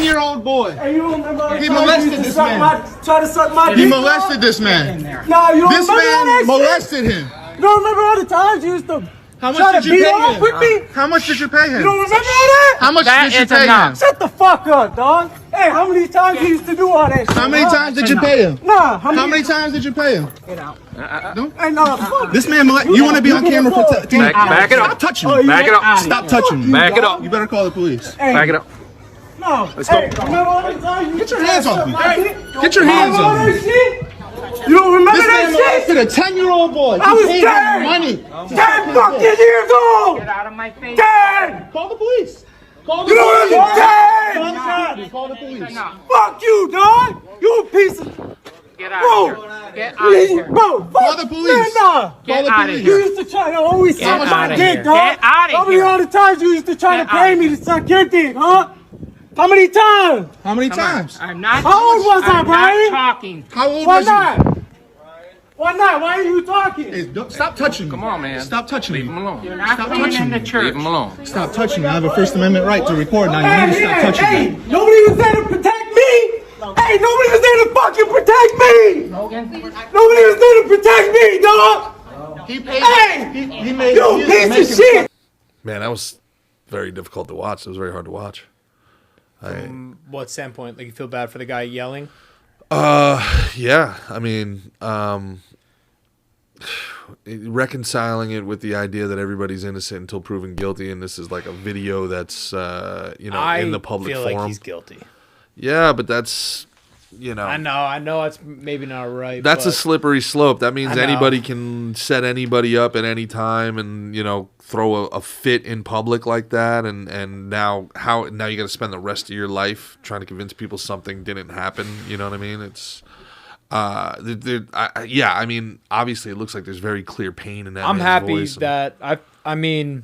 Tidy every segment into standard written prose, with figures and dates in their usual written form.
10-year-old boy. Hey, you don't remember He molested this man. Try to suck my dick. He molested this man. Nah, you don't This remember all that man molested him. You don't remember all the times you used to How much try did to you beat pay off him? with me? How much did you pay him? You don't remember all that? How much did you pay him? Shut the fuck up, dog. Hey, how many times you used to do all that shit? How many times did you pay him? Nah, How many times did you pay him? Get out. Hey, no, fuck. This man, you want to be on camera for? Back it up. Stop touching me. Back it up. Stop touching me. Back it up. You better call the police. Hey, Back it up. No. Let's go. Hey, remember all the times you Get your used to hands suck off me. my dick? Get your hands Remember all off me. that shit? You don't remember This man that shit? molested a 10-year-old boy. I was He paid 10. him money. 10 fucking years old. Get out of my face. 10. Call the police. Call the You don't police. understand. Call the police. Fuck you, dog. You a piece of. Get out of here. Get out of here. Bro, fuck. Call the police. Man, nah. Call Get the out of police. You used to try to always suck Get my outta dick, here. dog. Get outta How many here. all the times you used to try to Get pay outta me here. to suck your dick, huh? How many times? How many times? I'm not. How old was I, I'm Brian? not talking. How old Why was you? not? Why not? Why are you talking? Hey, stop touching me. Come on, man. Stop touching Leave him me. alone. You're not Stop being touching in the me. church. Leave him alone. Stop touching me. I have a First Amendment right to record. Now you need to stop touching hey, me. nobody was there to protect me. Hey, nobody was there to fucking protect me. Logan, Nobody was there to protect me, dog. He paid. Hey, He made. you he piece made of shit. Man, that was very difficult to watch. It was very hard to watch. What standpoint? Like you feel bad for the guy yelling? Yeah. I mean, reconciling it with the idea that everybody's innocent until proven guilty, and this is like a video that's in the public feel forum. like he's guilty. Yeah, but that's I know it's maybe not right. That's but a slippery slope. That means I know. anybody can set anybody up at any time, and throw a fit in public like that. And now you got to spend the rest of your life trying to convince people something didn't happen. You know what I mean? It's I mean, obviously it looks like there's very clear pain in that. I'm man's happy voice. that I mean,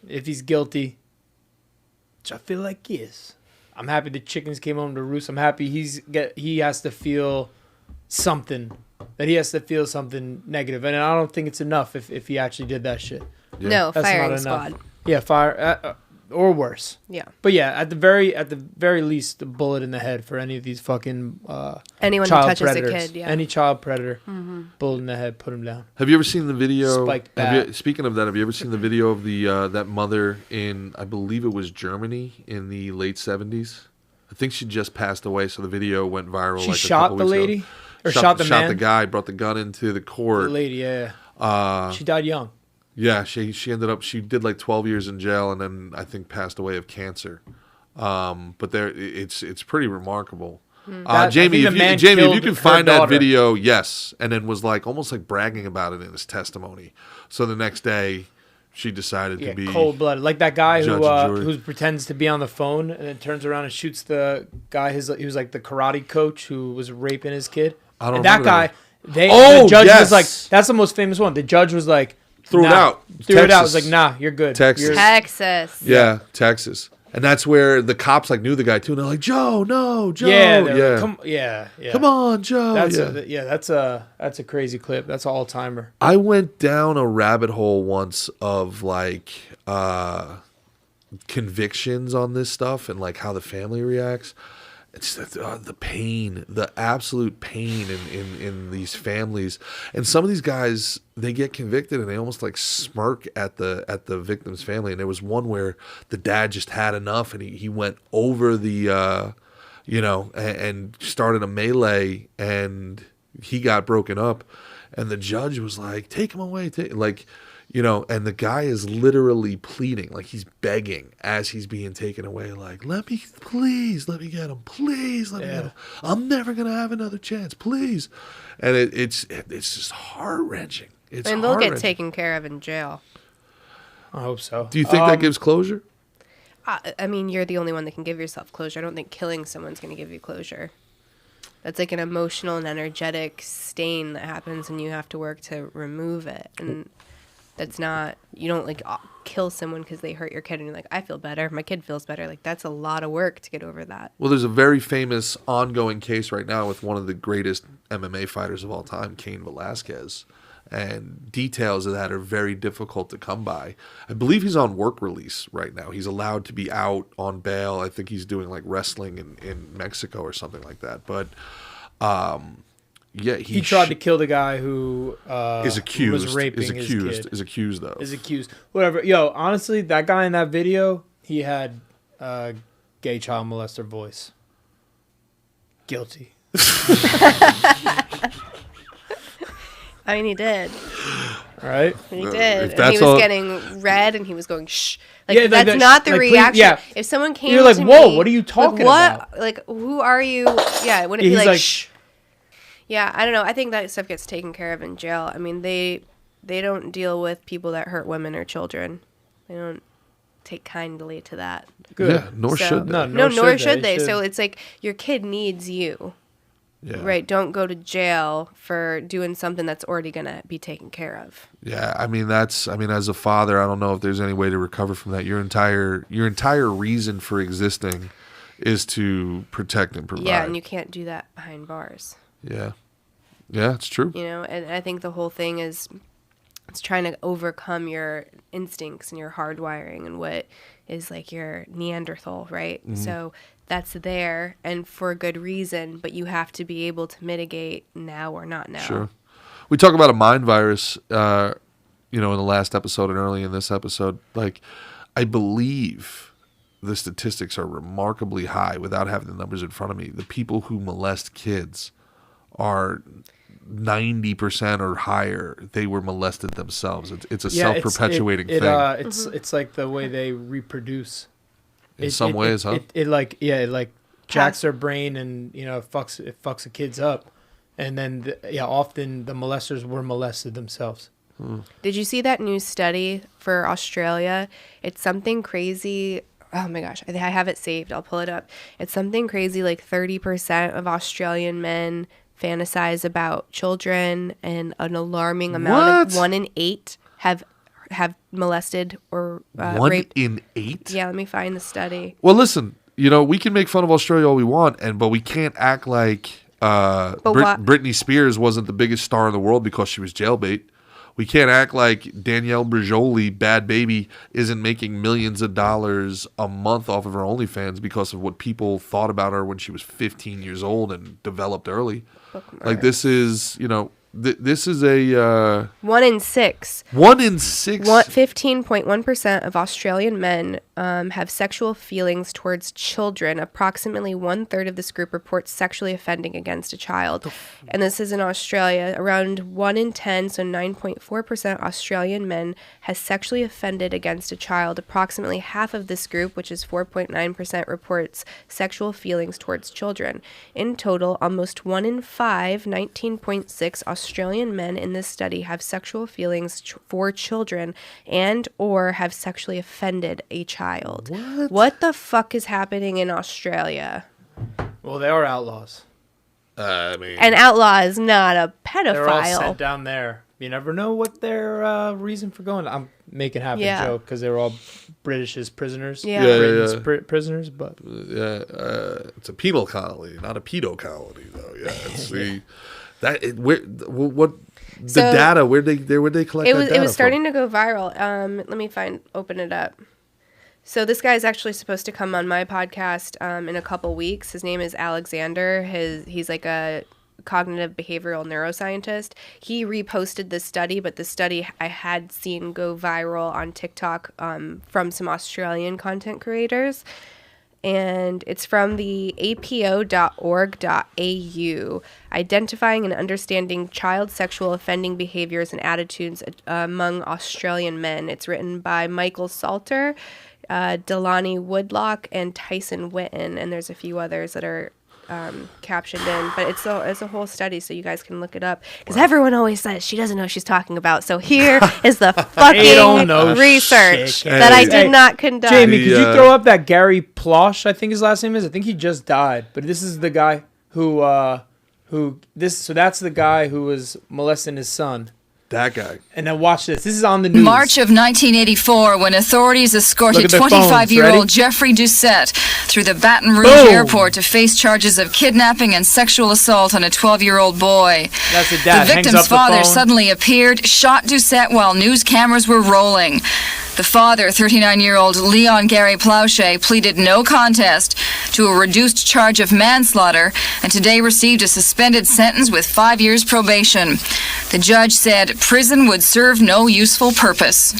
if he's guilty, which I feel like he is. I'm happy the chickens came home to roost. I'm happy he has to feel something. That he has to feel something negative. And I don't think it's enough if he actually did that shit. Yeah. No, That's firing not squad. enough. Yeah, fire or worse. Yeah. But yeah, at the very least, a bullet in the head for any of these fucking Anyone who child touches predators. a kid, yeah. Any child predator, bullet in the head, put him down. Have you ever seen the video? Spiked bat. Speaking of that, have you ever seen the video of the that mother in, I believe it was Germany in the late 70s? I think she just passed away, so the video went viral. She like a shot couple the weeks lady? ago. Or shot the man? the guy, brought the gun into the court. The lady, yeah. She died young. Yeah, she ended up, she did like 12 years in jail, and then I think passed away of cancer. But it's pretty remarkable. Jamie, if you can find that video, yes, and then was like almost like bragging about it in his testimony. So the next day, she decided to be cold blooded, like that guy judge and who pretends to be on the phone and then turns around and shoots the guy. He was like the karate coach who was raping his kid. I don't and that remember guy, that. the judge yes. was like, that's the most famous one. The judge was like, Threw it out. Threw it out. Was Texas. like, nah, you're good. Texas. You're- Texas. Yeah, Texas. And that's where the cops like knew the guy too. And they're like, Joe, no, Joe. Yeah, yeah. Like, Come on, Joe. That's a crazy clip. That's an all timer. I went down a rabbit hole once of like convictions on this stuff and like how the family reacts. It's the pain, the absolute pain in these families. And some of these guys, they get convicted and they almost like smirk at the victim's family. And there was one where the dad just had enough and he went over the, and started a melee and he got broken up. And the judge was like, take him away. And the guy is literally pleading, like he's begging as he's being taken away, like, let me get him. Please let me get him. I'm never going to have another chance. Please. And it's just heart-wrenching. And they'll get taken care of in jail. I hope so. Do you think that gives closure? I mean, you're the only one that can give yourself closure. I don't think killing someone's going to give you closure. That's like an emotional and energetic stain that happens and you have to work to remove it. And that's not, you don't like kill someone because they hurt your kid and you're like, I feel better. My kid feels better. Like that's a lot of work to get over that. Well, there's a very famous ongoing case right now with one of the greatest MMA fighters of all time, Cain Velasquez. and details of that are very difficult to come by. I believe he's on work release right now. He's allowed to be out on bail. I think he's doing like wrestling in Mexico or something like that. But yeah, he tried to kill the guy who is accused. was raping his kid. Is accused though. Is accused. Whatever. Yo, honestly, that guy in that video, he had gay child molester voice. Guilty. I mean, he did. Right? He did. If And he that's was all- getting red, and he was going shh. Like Yeah, that's like, not the like, please- reaction. yeah. If someone came, You're like, to whoa, me, what are you talking like, about? Like, who are you? Yeah, wouldn't it He's be like, like- shh? Yeah, I don't know. I think that stuff gets taken care of in jail. I mean, they don't deal with people that hurt women or children. They don't take kindly to that. Good. Yeah, nor So- should they. No, Nor should they. So it's like your kid needs you. Yeah. Right, don't go to jail for doing something that's already going to be taken care of. Yeah, I mean as a father, I don't know if there's any way to recover from that. Your entire reason for existing is to protect and provide. Yeah, and you can't do that behind bars. Yeah. Yeah, it's true. You know, and I think the whole thing is it's trying to overcome your instincts and your hardwiring and what is like your Neanderthal, right? Mm-hmm. So that's there and for a good reason, but you have to be able to mitigate now or not now. Sure. We talk about a mind virus, in the last episode and early in this episode. Like, I believe the statistics are remarkably high without having the numbers in front of me. The people who molest kids are 90% or higher. They were molested themselves. It's a self-perpetuating thing. It's like the way they reproduce. In some ways, huh? It jacks their brain and it fucks the kids up, and then often the molesters were molested themselves. Did you see that new study for Australia? It's something crazy. Oh my gosh, I have it saved. I'll pull it up. It's something crazy like 30% of Australian men fantasize about children, and an alarming amount of 1 in 8 have molested or 1 raped. in 8? Yeah, let me find the study. Well, listen, we can make fun of Australia all we want, but we can't act like Britney Spears wasn't the biggest star in the world because she was jailbait. We can't act like Danielle Brijoli, Bad Baby, isn't making millions of dollars a month off of her OnlyFans because of what people thought about her when she was 15 years old and developed early. Like, this is, this is a 1 in 6. 1 in 6. 15.1% of Australian men have sexual feelings towards children. Approximately 1/3 of this group reports sexually offending against a child. And this is in Australia. Around 1 in 10, so 9.4% Australian men has sexually offended against a child. Approximately half of this group, which is 4.9%, reports sexual feelings towards children. In total, almost 1 in 5, 19.6 Australian men in this study have sexual feelings for children and or have sexually offended a child. What the fuck is happening in Australia? Well, they are outlaws. An outlaw is not a They're all pedophile. sent down there. You never know what their reason for going. I'm making half a joke because they were all British as prisoners. Yeah. Britain's prisoners, but It's a penal colony, not a pedo colony, though. Yeah, it's data? Where'd they collect that data It was starting from? to go viral. Let me open it up. So this guy's actually supposed to come on my podcast in a couple weeks. His name is Alexander. He's like a cognitive behavioral neuroscientist. He reposted this study, but the study I had seen go viral on TikTok from some Australian content creators. And it's from the apo.org.au, identifying and understanding child sexual offending behaviors and attitudes among Australian men. It's written by Michael Salter, Delaney Woodlock, and Tyson Witten, and there's a few others that are captioned in, but it's a whole study, so you guys can look it up, because everyone always says she doesn't know what she's talking about. So here is the fucking research shit. that I did not conduct. Jamie, could you throw up that Gary Plosh? I think his last name is. I think he just died, but this is the guy who that's the guy who was molesting his son. That guy. And then watch this. This is on the news. March of 1984, when authorities escorted Look at their phones. 25-year-old Ready? Jeffrey Doucette through the Baton Rouge Boom. airport to face charges of kidnapping and sexual assault on a 12-year-old boy. That's the dad. The Hangs victim's up the father phone. suddenly appeared, shot Doucette while news cameras were rolling. The father, 39-year-old Leon Gary Plauche, pleaded no contest to a reduced charge of manslaughter and today received a suspended sentence with 5 years probation. The judge said prison would serve no useful purpose.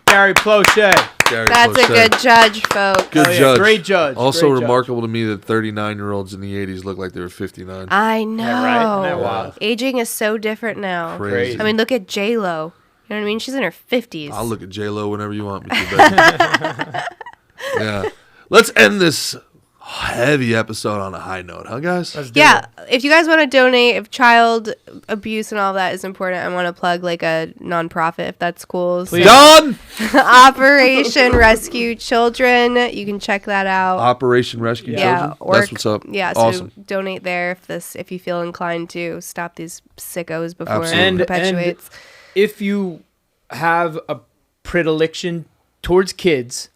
Gary Plauche. That's a good judge, folks. Good Oh, yeah, judge. great judge. Also Great judge. remarkable to me that 39-year-olds in the 80s look like they were 59. I know. Yeah, right? Isn't that wild? Aging is so different now. Crazy. I mean, look at J-Lo. You know what I mean? She's in her 50s. I'll look at J-Lo whenever you want me to, baby. Yeah. Let's end this heavy episode on a high note, huh, guys? Let's do Yeah, it. if you guys want to donate, if child abuse and all that is important, I want to plug like a nonprofit if that's cool. So, Please. Done! Operation Rescue Children. You can check that out. Operation Rescue Children? That's what's up. Yeah, so Awesome. donate there if you feel inclined to stop these sickos before Absolutely. it perpetuates. If you have a predilection towards kids,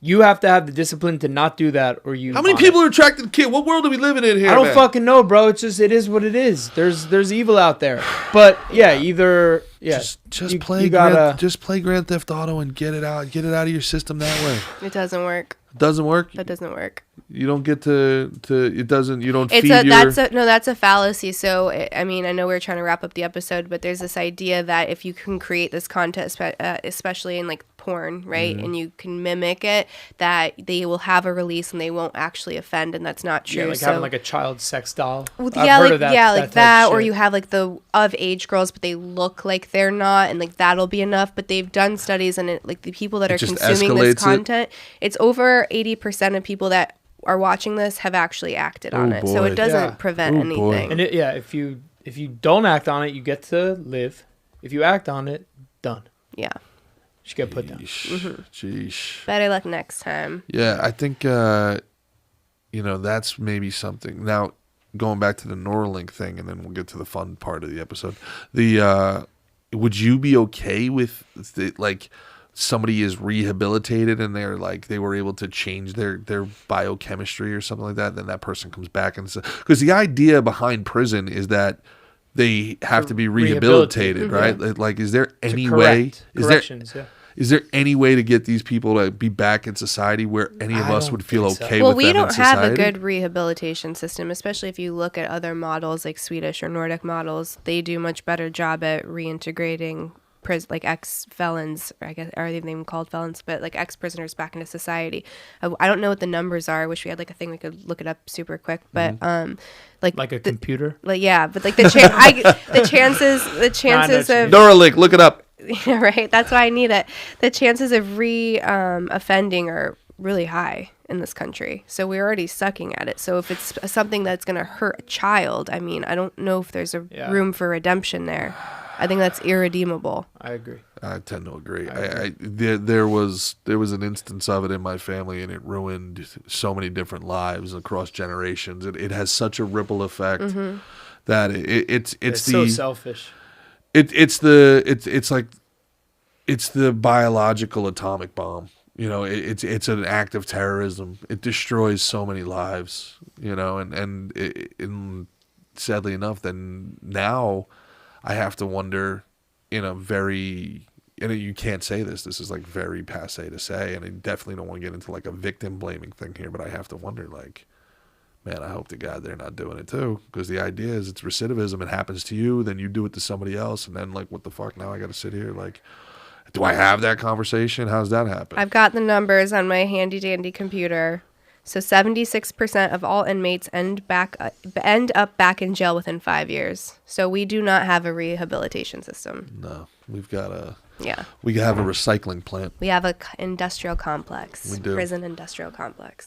you have to have the discipline to not do that, or you. How many people are attracted to kids? What world are we living in here, I don't man? fucking know, bro. It's just it is what it is. There's evil out there, but yeah, either yeah. Just play Grand Theft Auto and get it out of your system that way. It doesn't work. Doesn't work. That doesn't work. You don't get to it doesn't. You don't It's feed your. that's a fallacy. So I mean, I know we're trying to wrap up the episode, but there's this idea that if you can create this content, especially in like porn, right, and you can mimic it, that they will have a release and they won't actually offend, and that's not true. Yeah, like having like a child sex doll. Well, I've yeah, heard like of that, yeah, that like type that, of or shit. you have like the of age girls, but they look like they're not, and like that'll be enough. But they've done studies, and like the people that are just consuming escalates this it? content, it's over 80% of people that are watching this have actually acted on it. So boy. it doesn't Yeah. prevent Oh, boy. anything. And if you don't act on it, you get to live. If you act on it, done. Yeah. You get put down. Sheesh. Better luck next time. Yeah, I think that's maybe something. Now, going back to the Neuralink thing, and then we'll get to the fun part of the episode. Would you be okay with somebody is rehabilitated and they were able to change their biochemistry or something like that? Then that person comes back and says, because the idea behind prison is that they have to be rehabilitated, right? Like, is there any way? Is there any way to get these people to be back in society where any of us would feel okay Well, with we them in don't have society? a good rehabilitation system, especially if you look at other models like Swedish or Nordic models. They do much better job at reintegrating like ex-felons, or I guess are they even called felons, but like ex-prisoners back into society. I don't know what the numbers are. I wish we had like a thing we could look it up super quick, but Like a computer. like yeah, but like the chances of Neuralink, look it up. yeah, right. That's why I need it. The chances of offending are really high in this country. So we're already sucking at it. So if it's something that's going to hurt a child, I mean, I don't know if there's a room for redemption there. I think that's irredeemable. I agree. I tend to agree. There was an instance of it in my family, and it ruined so many different lives across generations. It has such a ripple effect that it's so selfish. It's the biological atomic bomb. It's an act of terrorism. It destroys so many lives. And sadly enough, then now I have to wonder you can't say this. This is like very passe to say, and I definitely don't want to get into like a victim blaming thing here, but I have to wonder, like, man, I hope to God they're not doing it too, because the idea is it's recidivism. It happens to you, then you do it to somebody else, and then like, what the fuck? Now I got to sit here like, do I have that conversation? How's that happen? I've got the numbers on my handy dandy computer. So 76% of all inmates end up back in jail within 5 years. So we do not have a rehabilitation system. No, we've got we have a recycling plant. We have a industrial complex. We do. Prison industrial complex.